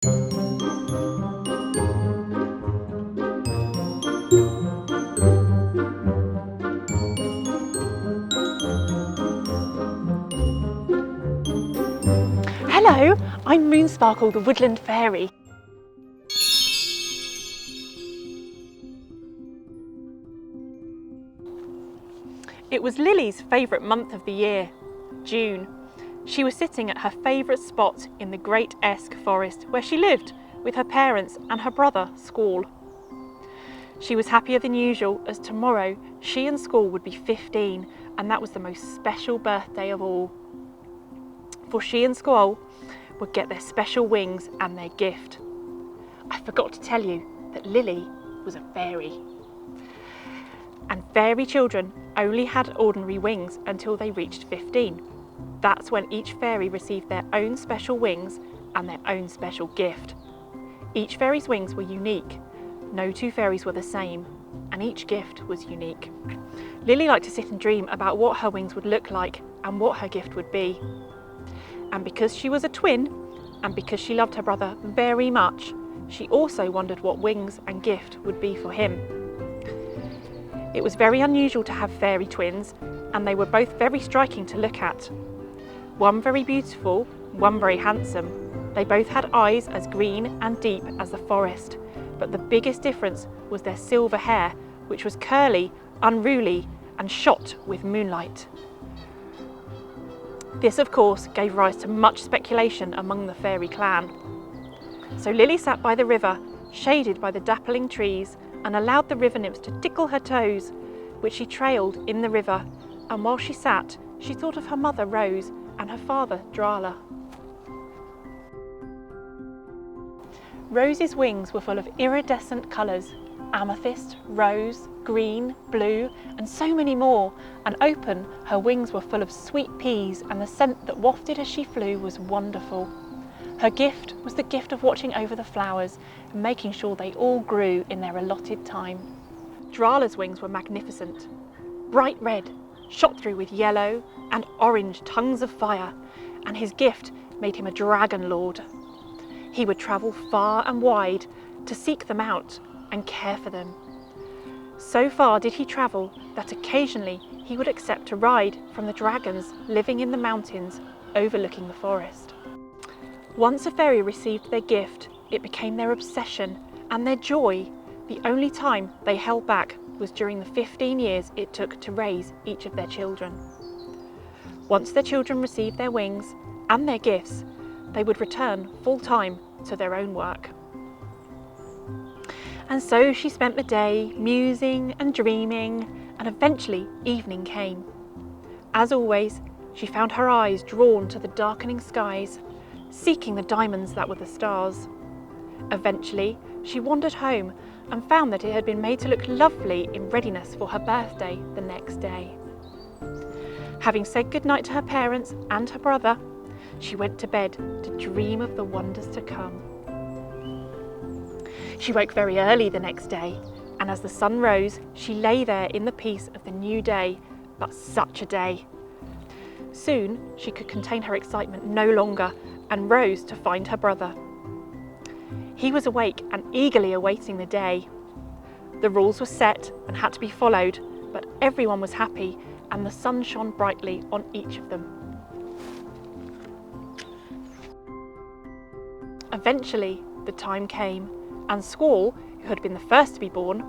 Hello, I'm Moonsparkle, the Woodland Fairy. It was Lily's favourite month of the year, June. She was sitting at her favourite spot in the Great Esk Forest where she lived with her parents and her brother, Squall. She was happier than usual as tomorrow she and Squall would be 15, and that was the most special birthday of all. For she and Squall would get their special wings and their gift. I forgot to tell you that Lily was a fairy. And fairy children only had ordinary wings until they reached 15. That's when each fairy received their own special wings and their own special gift. Each fairy's wings were unique. No two fairies were the same, and each gift was unique. Lily liked to sit and dream about what her wings would look like and what her gift would be. And because she was a twin, and because she loved her brother very much, she also wondered what wings and gift would be for him. It was very unusual to have fairy twins, and they were both very striking to look at. One very beautiful, one very handsome. They both had eyes as green and deep as the forest, but the biggest difference was their silver hair, which was curly, unruly, and shot with moonlight. This, of course, gave rise to much speculation among the fairy clan. So Lily sat by the river, shaded by the dappling trees, and allowed the river nymphs to tickle her toes, which she trailed in the river, and while she sat, she thought of her mother Rose and her father Drala. Rose's wings were full of iridescent colours: amethyst, rose, green, blue, and so many more, and open her wings were full of sweet peas, and the scent that wafted as she flew was wonderful. Her gift was the gift of watching over the flowers and making sure they all grew in their allotted time. Drala's wings were magnificent, bright red, shot through with yellow and orange tongues of fire, and his gift made him a dragon lord. He would travel far and wide to seek them out and care for them. So far did he travel that occasionally he would accept a ride from the dragons living in the mountains overlooking the forest. Once a fairy received their gift, it became their obsession and their joy. The only time they held back was during the 15 years it took to raise each of their children. Once their children received their wings and their gifts, they would return full-time to their own work. And so she spent the day musing and dreaming, and eventually evening came. As always, she found her eyes drawn to the darkening skies, seeking the diamonds that were the stars. Eventually, she wandered home and found that it had been made to look lovely in readiness for her birthday the next day. Having said goodnight to her parents and her brother, she went to bed to dream of the wonders to come. She woke very early the next day, and as the sun rose, she lay there in the peace of the new day, but such a day. Soon she could contain her excitement no longer and rose to find her brother. He was awake and eagerly awaiting the day. The rules were set and had to be followed, but everyone was happy and the sun shone brightly on each of them. Eventually the time came, and Squall, who had been the first to be born,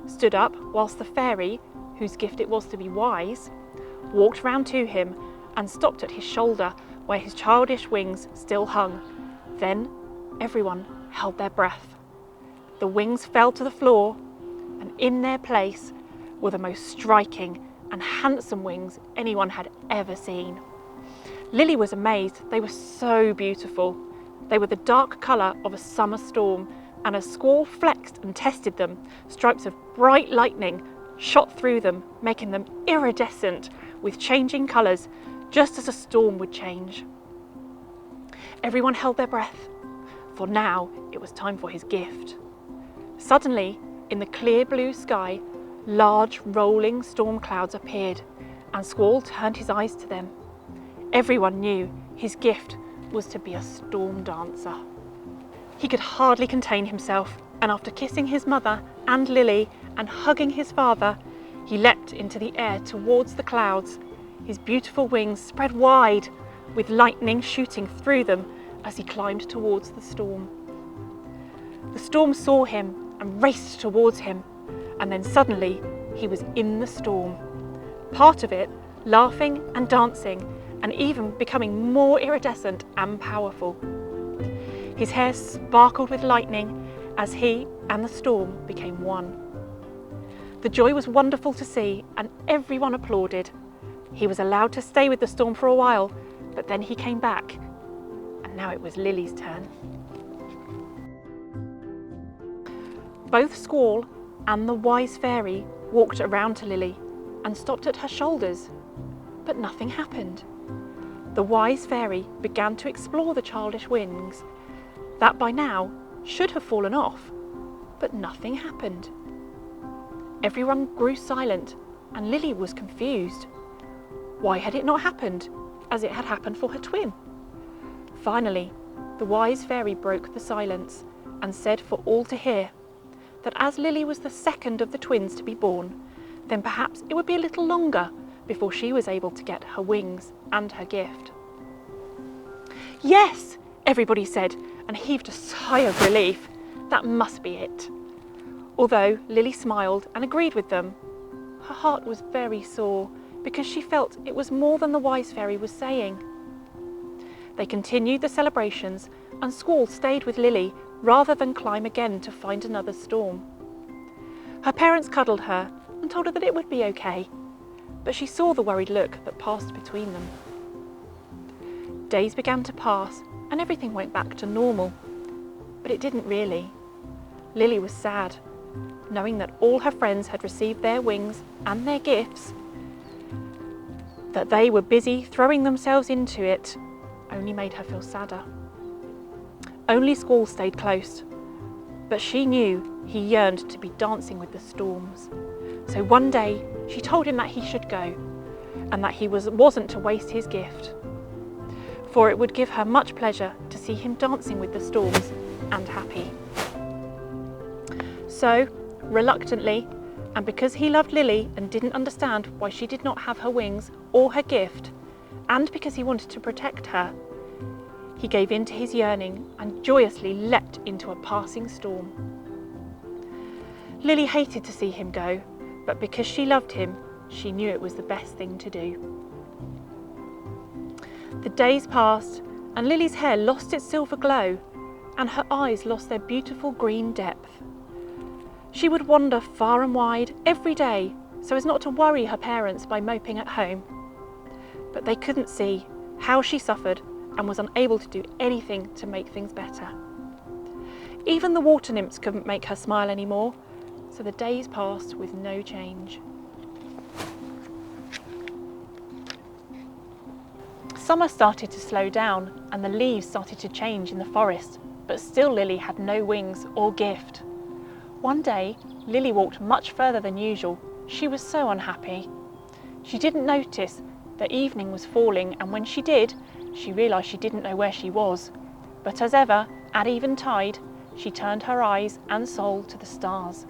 stood up whilst the fairy, whose gift it was to be wise, walked round to him and stopped at his shoulder where his childish wings still hung. Then everyone held their breath. The wings fell to the floor, and in their place were the most striking and handsome wings anyone had ever seen. Lily was amazed. They were so beautiful. They were the dark colour of a summer storm, and as Squall flexed and tested them, stripes of bright lightning shot through them, making them iridescent with changing colours, just as a storm would change. Everyone held their breath, for now it was time for his gift. Suddenly, in the clear blue sky, large rolling storm clouds appeared, and Squall turned his eyes to them. Everyone knew his gift was to be a storm dancer. He could hardly contain himself, and after kissing his mother and Lily and hugging his father, he leapt into the air towards the clouds, his beautiful wings spread wide, with lightning shooting through them as he climbed towards the storm. The storm saw him and raced towards him, and then suddenly he was in the storm, part of it laughing and dancing and even becoming more iridescent and powerful. His hair sparkled with lightning as he and the storm became one. The joy was wonderful to see, and everyone applauded. He was allowed to stay with the storm for a while, but then he came back, and now it was Lily's turn. Both Squall and the wise fairy walked around to Lily and stopped at her shoulders, but nothing happened. The wise fairy began to explore the childish wings that by now should have fallen off, but nothing happened. Everyone grew silent, and Lily was confused. Why had it not happened, as it had happened for her twin? Finally, the wise fairy broke the silence and said for all to hear that as Lily was the second of the twins to be born, then perhaps it would be a little longer before she was able to get her wings and her gift. "Yes," everybody said, and heaved a sigh of relief. That must be it. Although Lily smiled and agreed with them, her heart was very sore because she felt it was more than the wise fairy was saying. They continued the celebrations, and Squall stayed with Lily rather than climb again to find another storm. Her parents cuddled her and told her that it would be okay, but she saw the worried look that passed between them. Days began to pass and everything went back to normal, but it didn't really. Lily was sad, knowing that all her friends had received their wings and their gifts. That they were busy throwing themselves into it only made her feel sadder. Only Squall stayed close, but she knew he yearned to be dancing with the storms. So one day she told him that he should go, and that he wasn't to waste his gift, for it would give her much pleasure to see him dancing with the storms and happy. So, reluctantly, and because he loved Lily and didn't understand why she did not have her wings or her gift, and because he wanted to protect her, he gave in to his yearning and joyously leapt into a passing storm. Lily hated to see him go, but because she loved him, she knew it was the best thing to do. The days passed, and Lily's hair lost its silver glow, and her eyes lost their beautiful green depth. She would wander far and wide every day so as not to worry her parents by moping at home. But they couldn't see how she suffered and was unable to do anything to make things better. Even the water nymphs couldn't make her smile anymore, so the days passed with no change. Summer started to slow down and the leaves started to change in the forest, but still Lily had no wings or gift. One day, Lily walked much further than usual. She was so unhappy. She didn't notice that evening was falling, and when she did, she realised she didn't know where she was. But as ever, at eventide, she turned her eyes and soul to the stars.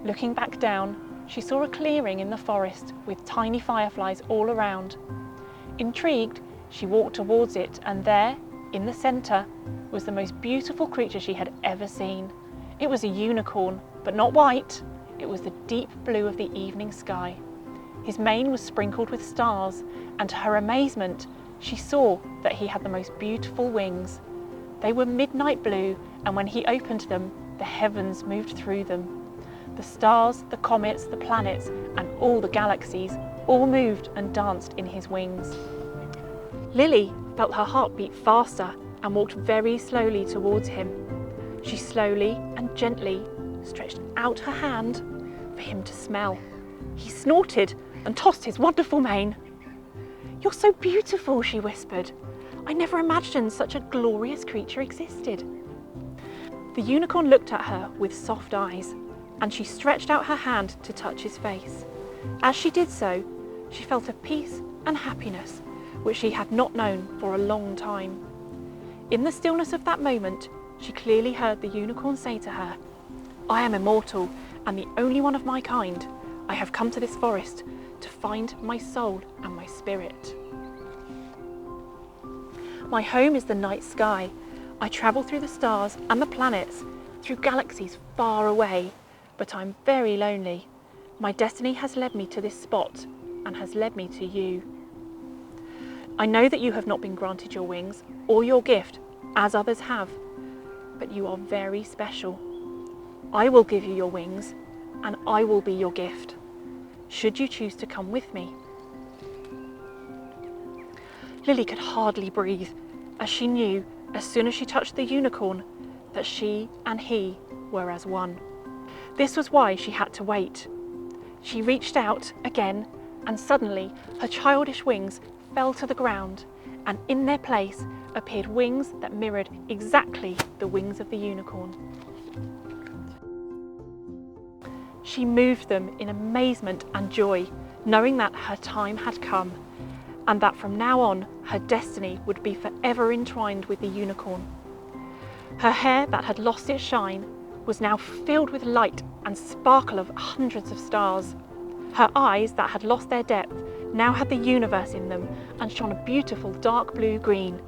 Looking back down, she saw a clearing in the forest with tiny fireflies all around. Intrigued, she walked towards it, and there, in the centre, was the most beautiful creature she had ever seen. It was a unicorn, but not white. It was the deep blue of the evening sky. His mane was sprinkled with stars, and to her amazement, she saw that he had the most beautiful wings. They were midnight blue, and when he opened them, the heavens moved through them. The stars, the comets, the planets, and all the galaxies all moved and danced in his wings. Lily felt her heart beat faster and walked very slowly towards him. She slowly and gently stretched out her hand for him to smell. He snorted and tossed his wonderful mane. "You're so beautiful," she whispered. "I never imagined such a glorious creature existed." The unicorn looked at her with soft eyes, and she stretched out her hand to touch his face. As she did so, she felt a peace and happiness which she had not known for a long time. In the stillness of that moment, she clearly heard the unicorn say to her, "I am immortal and the only one of my kind. I have come to this forest to find my soul and my spirit. My home is the night sky. I travel through the stars and the planets, through galaxies far away, but I'm very lonely. My destiny has led me to this spot and has led me to you. I know that you have not been granted your wings or your gift as others have, but you are very special. I will give you your wings and I will be your gift, should you choose to come with me." Lily could hardly breathe, as she knew, as soon as she touched the unicorn, that she and he were as one. This was why she had to wait. She reached out again, and suddenly her childish wings fell to the ground, and in their place appeared wings that mirrored exactly the wings of the unicorn. She moved them in amazement and joy, knowing that her time had come, and that from now on her destiny would be forever entwined with the unicorn. Her hair that had lost its shine was now filled with light and sparkle of hundreds of stars. Her eyes that had lost their depth now had the universe in them and shone a beautiful dark blue green.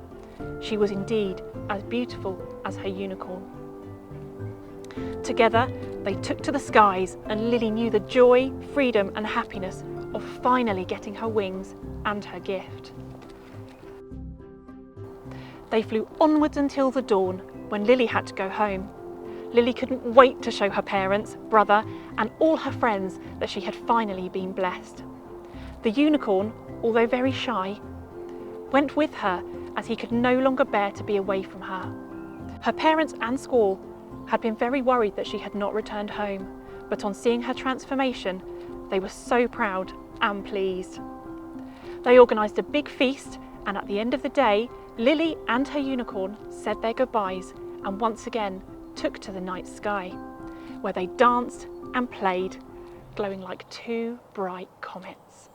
She was indeed as beautiful as her unicorn. Together they took to the skies, and Lily knew the joy, freedom and happiness of finally getting her wings and her gift. They flew onwards until the dawn, when Lily had to go home. Lily couldn't wait to show her parents, brother and all her friends that she had finally been blessed. The unicorn, although very shy, went with her as he could no longer bear to be away from her. Her parents and Squall had been very worried that she had not returned home, but on seeing her transformation, they were so proud and pleased. They organised a big feast, and at the end of the day, Lily and her unicorn said their goodbyes and once again took to the night sky, where they danced and played, glowing like two bright comets.